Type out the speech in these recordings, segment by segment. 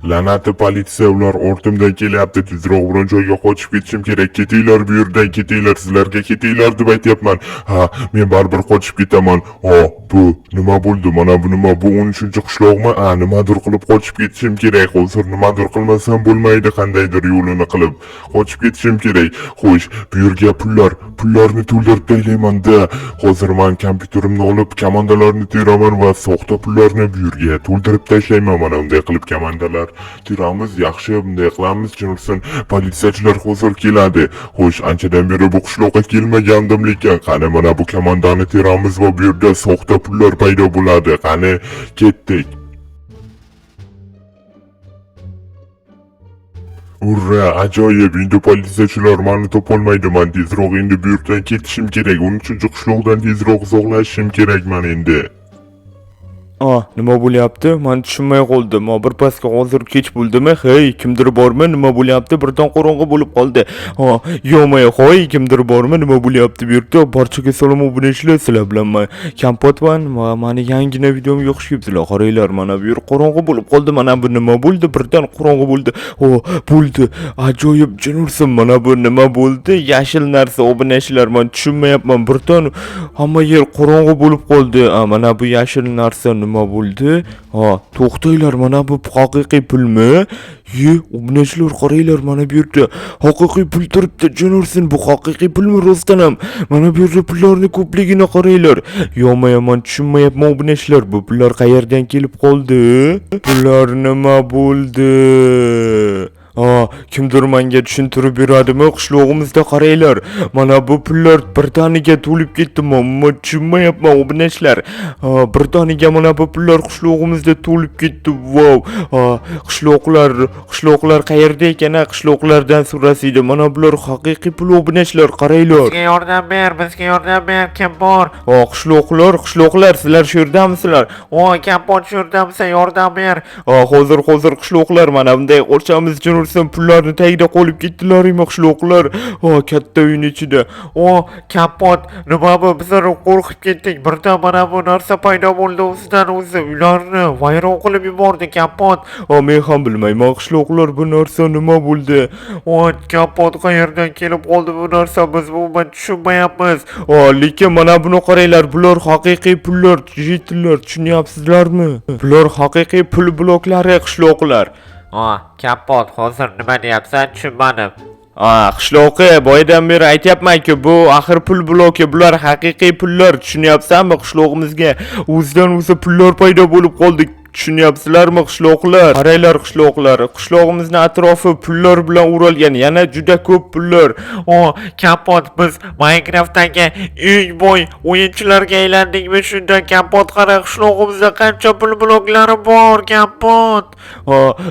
La'nati politsiya, ular ortimdan kelyapti. Tezroq biron joyga qochib ketishim kerak. Ketinglar bu yerdan, ketinglar, sizlarga ketinglar deb aytyapman. Ha, men baribir qochib ketaman. Bu nima bo'ldi? Mana bu nima? Bu 13-qishloqmi? Nimadir qilib qochib ketishim kerak. Hozir nimadir qilmasam bo'lmaydi, qandaydir yo'lini qilib qochib ketishim kerak. Xo'sh, bu yerga pullarni to'ldirib taylayman-da. Hozir men kompyuterimni olib komandalarni teraman va soxta pullarni bu yerga to'ldirib tashlayman. Mana unday qilib komandalar teramiz, yaxshi bunday qilamiz. Chunki politsiyachilar hozir keladi. Xo'sh, anchadan beri bu qishloqqa kelmagandim, lekin qani mana bu komandani teramiz va bu yerda soxta pullar paydo bo'ladi. Qani ketdik. Urra, ajoyib. Endi politsiyachilar meni topolmaydi. Men tezroq endi bu yerdan ketishim kerak. 13-qishloqdan tezroq uzoqlashishim kerak men endi. Nima bo'lyapti? Men tushunmay qoldim. Bir pasga hozir kech bo'ldimi? Hey, kimdir bormi? Nima bo'lyapti? Birdan qorong'i bo'lib qoldi. Yo'may, hoy, kimdir bormi? Nima bo'lyapti bu yerda? Barchaga salom obunachilar, sizlar bilan men Kampotman. Meni yangina videom yo'q shibsizlar. Qaranglar, mana bu yer qorong'i bo'lib qoldi. Mana bu nima bo'ldi? Birdan qorong'i bo'ldi. Bo'ldi. Ajoyib jinursim. Mana bu nima bo'ldi? Yashil narsa obunachilar, men tushunmayapman. Birdan hamma yer qorong'i bo'lib qoldi. Mana bu yashil narsa nima bo'ldi? To'xtanglar, mana bu haqiqiy pulmi? Obunachilar, qaranglar, mana bu yerda haqiqiy pul turibdi. Jinursin, bu haqiqiy pulmi rostdan ham? Mana bu yerda pullarning ko'pligini qaranglar. Yo'mayman, tushunmayapman obunachilar. Bu pullar qayerdan kelib qoldi? Pullar nima bo'ldi? Kimdir menga tushuntirib beradimi? Qishlog'imizda qaranglar. Mana bu pullar birdaniga to'lib ketdi. Men tushunmayapman obunachilar. Birdaniga mana bu pullar qishlog'imizda to'lib ketdi. Wow. Qishloqlar qayerda ekan? Qishloqlardan so'rasaydi. Mana bular haqiqiy pul obunachilar, qaranglar. Bizga yordam ber, kim bor? Qishloqlar, sizlar shu yerdamisizlar? Kim bor shu yerdamisa, yordam ber. Hozir qishloqlar mana bunday o'lchamiz uchun pullarni tagida qolib ketdilaringmi qishloqlar? Katta uyning ichida. Kapot, nima bu? Bizlar qo'rqib ketdik. Birdan mana bu narsa paydo bo'ldi, o'zidan o'zi uylarni vayron qilib yubordi, Kapot. Men ham bilmayman qishloqlar, bu narsa nima bo'ldi? Kapot, qayerdan kelib qoldi bu narsa? Biz buni tushunmayapmiz. Lekin mana buni qaranglar, bular haqiqiy pullar, yigitlar, tushunyapsizlarmi? Bular haqiqiy pul bloklari qishloqlar. Kapot, hozir nima deyapsan? Tushunmadim. Qishloqi, boyadan beri aytyapman-ku, bu axir pul bloki, bular haqiqiy pullar, tushunyapsanmi? Qishlog'imizga o'zidan o'zi pullar paydo bo'lib qoldi. Tushunyapsizlarmi qishloqlar? Qaranglar qishloqlar, qishlog'imizning atrofi pullar bilan o'ralgan, yana juda ko'p pullar. Kapot, biz Minecraftdagi eng boy o'yinchilarga aylandikmi? Shunda Kapot, qara, qishlog'imizda qancha pul bloklari bor, Kapot.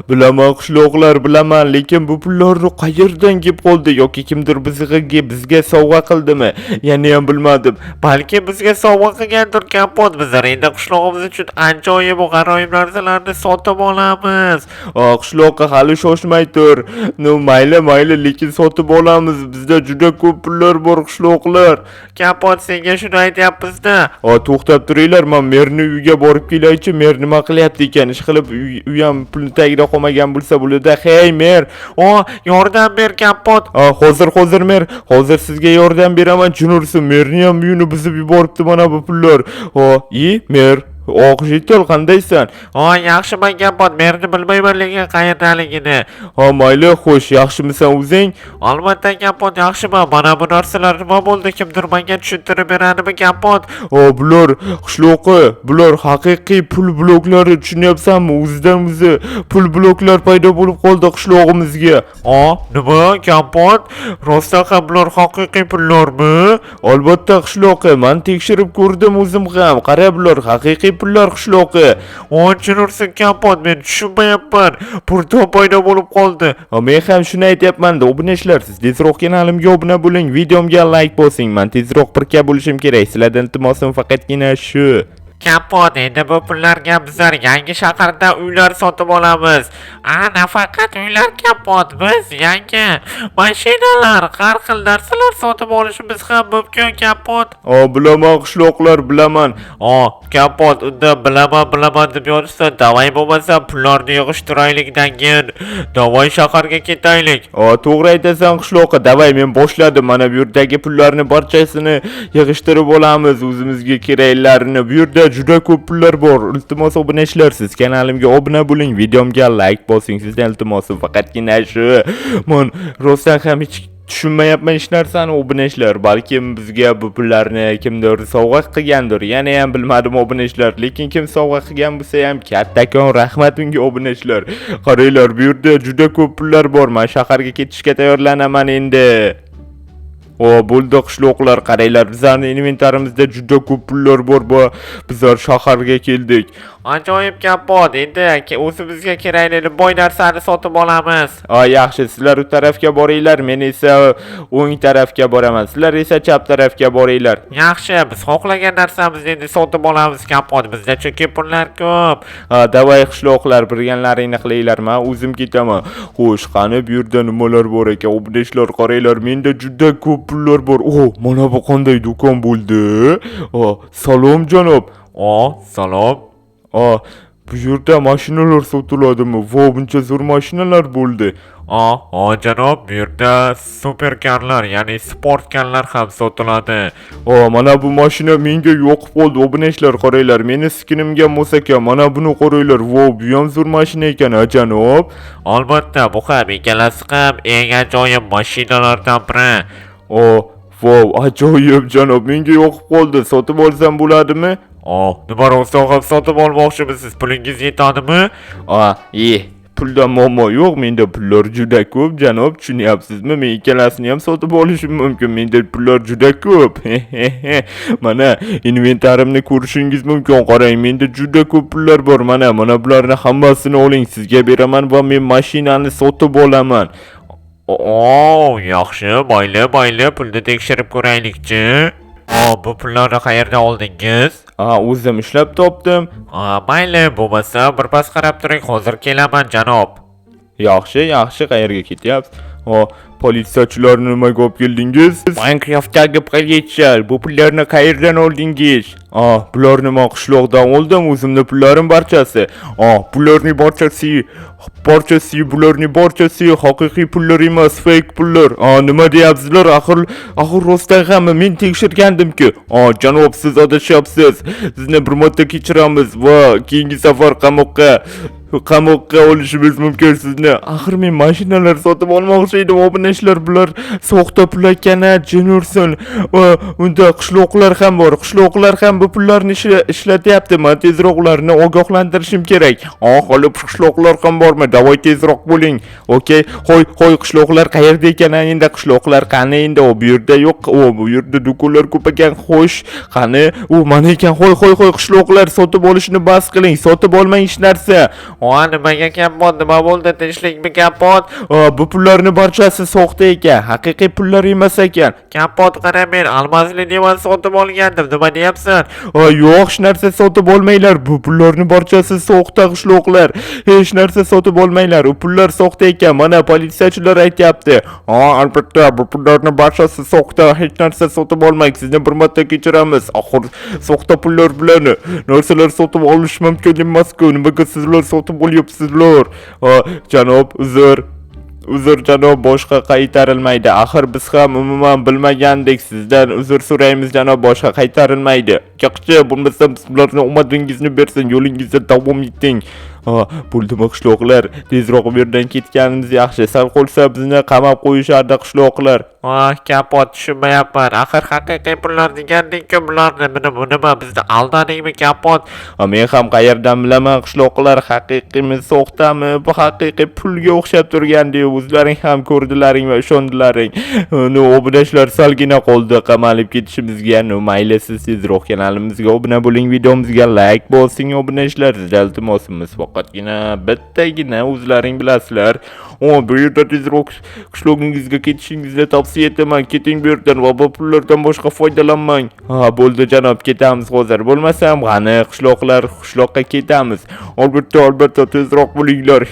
Bilaman qishloqlar, bilaman, lekin bu pullarni qayerdan kelib qoldi? Yoki kimdir bizga sovg'a qildimi? Yani ham bilmadim. Balki bizga sovg'a qilgandir, Kapot. Bizlar endi qishlog'imiz uchun ajoyib g'aroyib narsalarni sotib olamiz. Qishloqqa hali shoshmay tur. Mayli, lekin sotib olamiz. Bizda juda ko'p pullar bor qishloqlar. Kapot, senga shuni aytyapmiz-da. To'xtab turinglar, men merni uyiga borib kelaychi. Mer nima qilyapti ekan? Ish qilib uy ham pulni tagida qolmagan bo'lsa bo'ladi. Hey mer, yordam ber, Kapot. Hozir mer, hozir sizga yordam beraman. Jinursin, merni ham uyini buzib yuboribdi mana bu pullar. Mer, Jitel, qandaysan? Yaxshiman, Kapot. Merni bilmayman, lekin qayerdaligini. Mayli, xo'sh, yaxshimisan o'zing? Albatta, Kapot, yaxshiman. Mana bu narsalar nima bo'ldi? Kimdir menga tushuntirib beradimi, Kapot? Bular qishloqi, bular haqiqiy pul bloklari, tushunyapsanmi? O'zidan o'zi pul bloklar paydo bo'lib qoldi qishlog'imizga. Nima, Kapot? Rostdan ham bular haqiqiy pullarmi? Albatta qishloqi, men tekshirib ko'rdim o'zim ham. Qara, bular haqiqiy pullar qishloqi. Jinursin, Kapot, men tushunmayapman. Pullar paydo bo'lib qoldi. Men ham shuni aytyapman-da, obunachilar, siz tezroq kanalimga obuna bo'ling, videomga like bosing. Men tezroq birga bo'lishim kerak. Sizlardan iltimosim faqatgina shu. Kapot, endi bu pullarga bizlar yangi shaharda uylar sotib olamiz. Nafaqat uylar kapot, biz yangi mashinalar, har xil narsalar sotib olishimiz ham mumkin kapot. Bilaman qishloqlar, bilaman. Kapot, unda bilaman deb yotibsan. Davay bo'lmasa pullarni yig'ishtiraylikdan keyin davay shaharga ketaylik. To'g'ri aytasan qishloqqa. Davay, men boshladim. Mana bu yerdagi pullarni barchasini yig'ishtirib olamiz. O'zimizga keraklarni. Bu yerda juda ko'p pullar bor. Iltimos obunachlarsiz kanalimga obuna bo'ling, videomga like bosing. Sizdan iltimosim faqatgina shu. Men rostdan ham hech tushunmayapman hech narsani obunachlar. Balkim bizga bu pullarni kimdir sovg'a qilgandir. Yana ham bilmadim obunachlar. Lekin kim sovg'a qilgan bo'lsa ham kattakon rahmat unga obunachlar. Qaranglar, bu yerda juda ko'p pullar bor. Men shaharga ketishga tayyorlanaman endi. Bo'ldi qishloqlar, qaranglar, bizning inventarimizda juda ko'p pullar bor. Bizlar shaharga keldik. Ajoyib kapot, endi o'zimizga kerakli boy narsani sotib olamiz. Yaxshi, sizlar u tarafga boringlar, men esa o'ng tarafga boraman. Sizlar esa chap tarafga boringlar. Yaxshi, biz xohlagan narsamizni endi sotib olamiz kapot, bizda chunki pullar ko'p. Davay qishloqlar, bilganlaringni qilinglar, men o'zim ketaman. Xo'sh, qani bu yerda nimalar bor ekan? Obunachlar, qaranglar, menda juda ko'p pullar bor. Mana bu qanday do'kon bo'ldi? Salom janob. Salom. Bu yerda mashinalar sotiladimi? Buncha zo'r mashinalar bo'ldi. Janob, bu yerda superkarlar, ya'ni sportkarlar ham sotiladi. Mana bu mashina menga yoqib qoldi. Obunachlar, qaranglar, meni skinimga mos ekan. Mana buni qaranglar. Bu ham zo'r mashina ekan, janob. Albatta, bu ham ikkalasi ham eng ajoyib mashinalardan biri. Ajoyib janob, menga yoqib qoldi. Sotib olsam bo'ladimi? Nima rostdan ham sotib olmoqchimisiz? Pulingiz yetadimi? Pulda muammo yo'q, menda pullar juda ko'p janob, tushunyapsizmi? Men ikkalasini ham sotib olishim mumkin. Menda pullar juda ko'p. Mana inventarimni ko'rishingiz mumkin. Qarang, menda juda ko'p pullar bor. Mana bularni hammasini oling, sizga beraman va men mashinani sotib olaman. Yaxshi, mayli, pulni tekshirib ko'raylikchi. Bu pullarni qayerdan oldingiz? O'zim ishlab topdim. Mayli, bo'lmasa birpas qarab turing, hozir kelaman janob. Yaxshi, qayerga ketyapsiz? Politsiyachilarni nimaga olib keldingiz? Minecraftdagi politsiya, bu pullarni qayerdan oldingiz? Bularni men qishloqdan oldim, o'zimning pullarim barchasi. Bularning barchasi haqiqiy pullar emas, fake pullar. Nima deyapsizlar? Axir rostdan ham men tekshirgandim-ku. Janob, siz adashyapsiz. Sizni bir marta kechiramiz va keyingi safar qamoqqa olishimiz mumkin sizni. Axir men mashinalar sotib olmoqchi edim, obunachlar, bular soxta pul ekan-a, jin ursin. Unda qishloqlar ham bor. Qishloqlar ham bu pullarni ishlatyapti. Men tezroq ularni ogohlantirishim kerak. Hali qishloqlar ham bormi? Davay tezroq bo'ling. Okey. Qo'y qishloqlar qayerda ekan? Endi qishloqlar qani endi? Bu yerda yo'q. Bu yerda do'konlar ko'p ekan. Xo'sh, qani? Mana ekan. Qo'y qishloqlar, sotib olishni bas qiling. Sotib olmang hech narsa. Nimaga kapot? Nima bo'ldi? Tinchlikmi kapot? Bu pullarni barchasi soxta ekan. Haqiqiy pullar emas ekan. Kapot, qara, men almasli divan sotib olgandim. Nima deyapsan? Yo'q, hech narsa sotib olmanglar. Bu pullarni barchasi soxta qishloqlar. Hech narsa sotib olmanglar. U pullar soxta ekan. Mana politsiyachilar aytayapti. Albatta, bu pullarni barchasi soxta. Hech narsa sotib olmang. Sizni bir marta kechiramiz. Axir soxta pullar bilan narsalar sotib olish mumkin emas-ku. Nimaga sizlar sotib olyapsizlar? Janob, uzr janob, boshqa qaytarilmaydi. Axir biz ham umuman bilmagandik. Sizdan uzr so'raymiz janob, boshqa qaytarilmaydi. Yo'qchi, bo'lmasam sizlarning omadingizni bersin, yo'lingizda davom eting. Bo'ldimi qishloqlar? Tezroq bu yerdan ketganimiz yaxshi. Sal qolsa bizni qamab qo'yishardi qishloqlar. Kapot, tushunmayapman. Axir haqiqiy pullar deganding-ku, bularni nima bizni aldadingmi kapot? Men ham qayerdan bilaman qishloqlar haqiqiymi, soxtami? Bu haqiqiy pulga o'xshab turgandi. O'zlaring ham ko'rdilaring va ishondilaring. Obunachlar salgina qoldi qamalib ketishimizga. Mayli, siz tezroq kanalimizga obuna bo'ling, videomizga like bosing, obunachlar. Sizdan iltimosimiz faqatgina bittagina, o'zlaring bilasizlar. Bu yerda tezroq qishlog'ingizga ketishingizni tavsiya etaman. Keting bu yerdan va bu pullardan boshqa foydalanmang. Bo'ldi janob, ketamiz hozir. Bo'lmasam qani qishloqqa ketamiz. Albatta tezroq bo'linglar.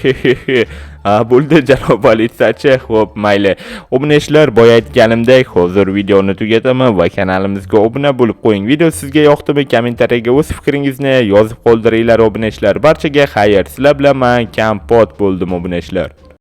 Bo'ldi janob politsiyachi. Xo'p, mayli. Obunachlar, boya aytganimdek, hozir videoni tugataman va kanalimizga obuna bo'lib qo'ying. Video sizga yoqdimi? Kommentariyaga o'z fikringizni yozib qoldiringlar obunachlar. Barchaga xayr. Sizlar bilan men Kompot bo'ldim obunachlar.